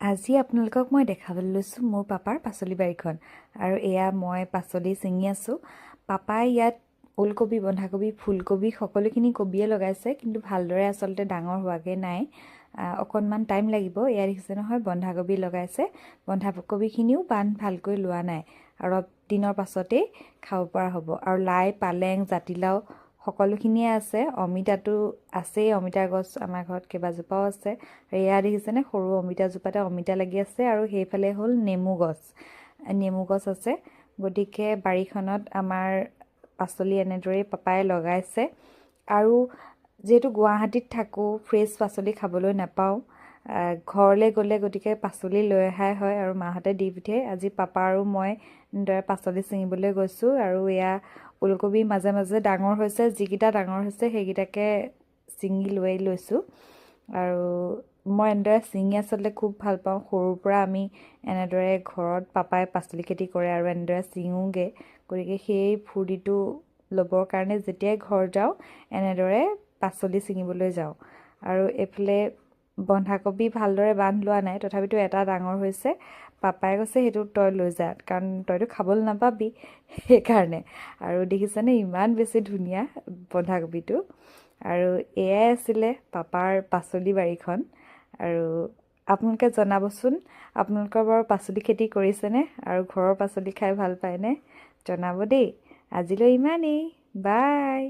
আজি আপোনালোকক মই দেখাবলৈ লৈছোঁ মোৰ পাপাৰ পাচলি বাৰীখন আৰু এয়া মই পাচলি ছিঙি আছোঁ। পাপাই ইয়াত ওলকবি, বন্ধাকবি, ফুলকবি সকলোখিনি কবিয়ে লগাইছে, কিন্তু ভালদৰে আচলতে ডাঙৰ হোৱাগৈ নাই। অকণমান টাইম লাগিব। এয়া দেখিছে নহয়, বন্ধাকবি লগাইছে। বন্ধাকবিখিনিও বান্ধ ভালকৈ লোৱা নাই, অলপ দিনৰ পাছতেই খাব পৰা হ'ব। আৰু লাই, পালেং, জাতিলাও সকলোখিনিয়ে আছে। অমিতাটো আছেই, অমিতাৰ গছ আমাৰ ঘৰত কেইবাজোপাও আছে। এয়া দেখিছেনে, সৰু অমিতাজোপাতে অমিতা লাগি আছে আৰু সেইফালে হ'ল নেমু গছ আছে। গতিকে বাৰীখনত আমাৰ পাচলি এনেদৰেই পাপাই লগাইছে। আৰু যিহেতু গুৱাহাটীত থাকোঁ, ফ্ৰেছ পাচলি খাবলৈ নাপাওঁ। ঘৰলৈ গ'লে গতিকে পাচলি লৈ অহাই হয় আৰু মাহঁতে দি পঠিয়াই। আজি পাপা আৰু মই এনেদৰে পাচলি ছিঙিবলৈ গৈছোঁ। আৰু এয়া ওলকবি মাজে মাজে ডাঙৰ হৈছে, যিকেইটা ডাঙৰ হৈছে সেইকেইটাকে ছিঙি লৈছোঁ। আৰু মই এনেদৰে ছিঙি আচলতে খুব ভাল পাওঁ। সৰুৰ পৰা আমি এনেদৰে ঘৰত পাপাই পাচলি খেতি কৰে আৰু এনেদৰে ছিঙোগৈ। গতিকে সেই ফূৰ্তিটো ল'বৰ কাৰণে যেতিয়াই ঘৰ যাওঁ এনেদৰে পাচলি ছিঙিবলৈ যাওঁ। আৰু এইফালে বন্ধাকবি ভালদৰে বান্ধ লোৱা নাই, তথাপিতো এটা ডাঙৰ হৈছে। পাপাই কৈছে সেইটো তই লৈ যা, কাৰণ তইতো খাবলৈ নাপাবি সেইকাৰণে। আৰু দেখিছানে ইমান বেছি ধুনীয়া বন্ধাকবিটো। আৰু এয়াই আছিলে পাপাৰ পাচলি বাৰীখন। আৰু আপোনালোকে জনাবচোন, আপোনালোকৰ বাৰু পাচলি খেতি কৰিছেনে আৰু ঘৰৰ পাচলি খাই ভাল পায়নে? জনাব দেই। আজিলৈ ইমানেই, বাই।